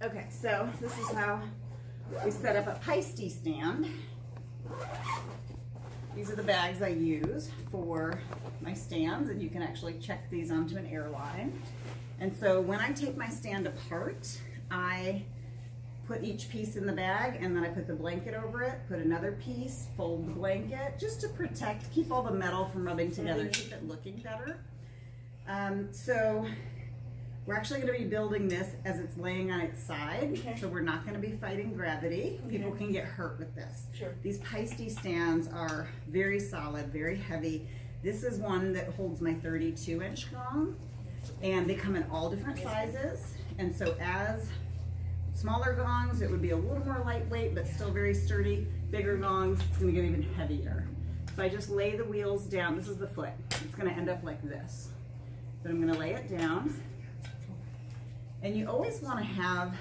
Okay, so this is how we set up a Paiste stand. These are the bags I use for my stands, and you can actually check these onto an airline. And so when I take my stand apart, I put each piece in the bag, and then I put the blanket over it, put another piece, fold the blanket, just to protect, keep all the metal from rubbing together, keep it looking better. So we're actually going to be building this as it's laying on its side, so we're not going to be fighting gravity. People can get hurt with this. Sure. These Paiste stands are very solid, very heavy. This is one that holds my 32-inch gong, and they come in all different sizes. And so as smaller gongs, it would be a little more lightweight, but still very sturdy. Bigger gongs, it's going to get even heavier. So I just lay the wheels down. This is the foot. It's going to end up like this. But I'm going to lay it down. And you always want to have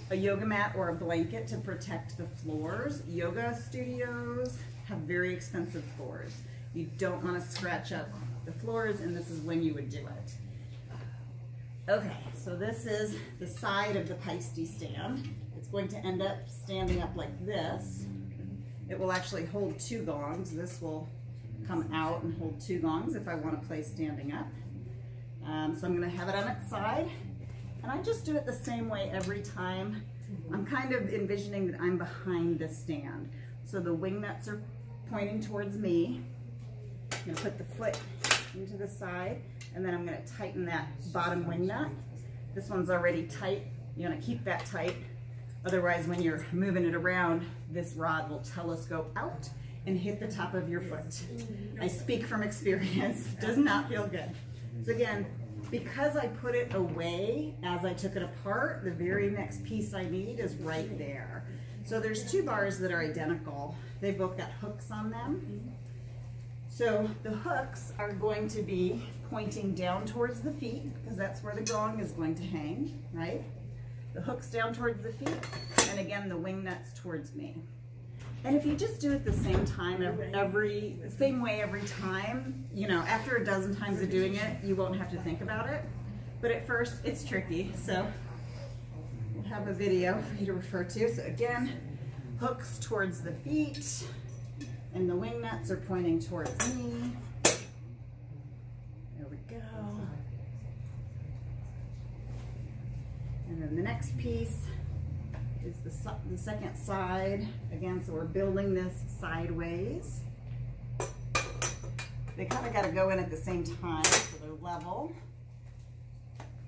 a yoga mat or a blanket to protect the floors. Yoga studios have very expensive floors. You don't want to scratch up the floors, and this is when you would do it. Okay, so this is the side of the Paiste stand. It's going to end up standing up like this. It will actually hold 2 gongs. This will come out and hold 2 gongs if I want to play standing up. So I'm going to have it on its side, and I just do it the same way every time. I'm kind of envisioning that I'm behind the stand. So the wing nuts are pointing towards me. I'm going to put the foot into the side, and then I'm going to tighten that bottom wing nut. This one's already tight. You want to keep that tight. Otherwise, when you're moving it around, this rod will telescope out and hit the top of your foot. I speak from experience. Does not feel good. So again, because I put it away as I took it apart, the very next piece I need is right there. So there's 2 bars that are identical. They've both got hooks on them. So the hooks are going to be pointing down towards the feet, because that's where the gong is going to hang, right? The hooks down towards the feet, and again, the wing nuts towards me. And if you just do it the same time, same way every time, you know, after a dozen times of doing it, you won't have to think about it. But at first, it's tricky, so we'll have a video for you to refer to. So again, hooks towards the feet, and the wing nuts are pointing towards me. There we go. And then the next piece is the second side. Again, so we're building this sideways. They kind of got to go in at the same time so they're level.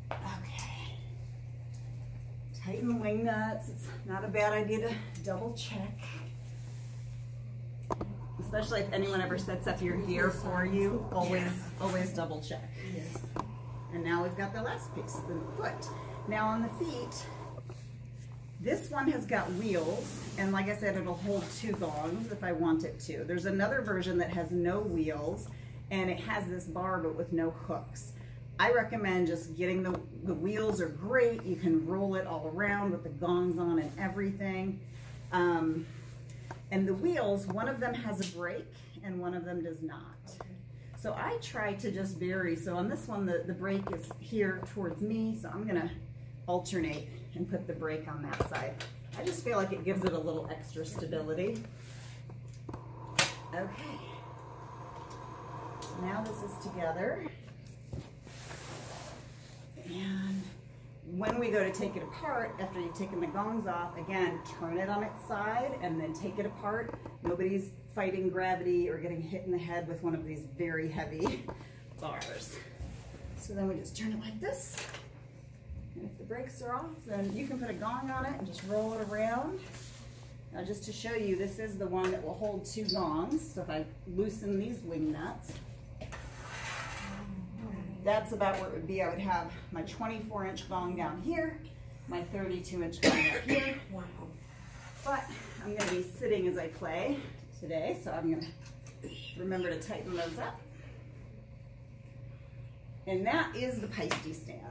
Okay. Tighten the wing nuts. It's not a bad idea to double check. Especially if anyone ever sets up your gear for you, always double check. Yes. And now we've got the last piece, the foot. Now on the feet, this one has got wheels, and like I said, it'll hold 2 gongs if I want it to. There's another version that has no wheels, and it has this bar but with no hooks. I recommend just getting the wheels are great. You can roll it all around with the gongs on and everything. And the wheels, one of them has a brake and one of them does not. So I try to just vary. So on this one, the brake is here towards me, so I'm gonna alternate and put the brake on that side. I just feel like it gives it a little extra stability. Okay. Now this is together. And when we go to take it apart, after you've taken the gongs off, again, turn it on its side and then take it apart. Nobody's fighting gravity or getting hit in the head with one of these very heavy bars. So then we just turn it like this. And if the brakes are off, then you can put a gong on it and just roll it around. Now just to show you, this is the one that will hold 2 gongs. So if I loosen these wing nuts, that's about where it would be. I would have my 24-inch gong down here, my 32-inch gong up here. Wow. But I'm going to be sitting as I play today, so I'm going to remember to tighten those up. And that is the Paiste stand.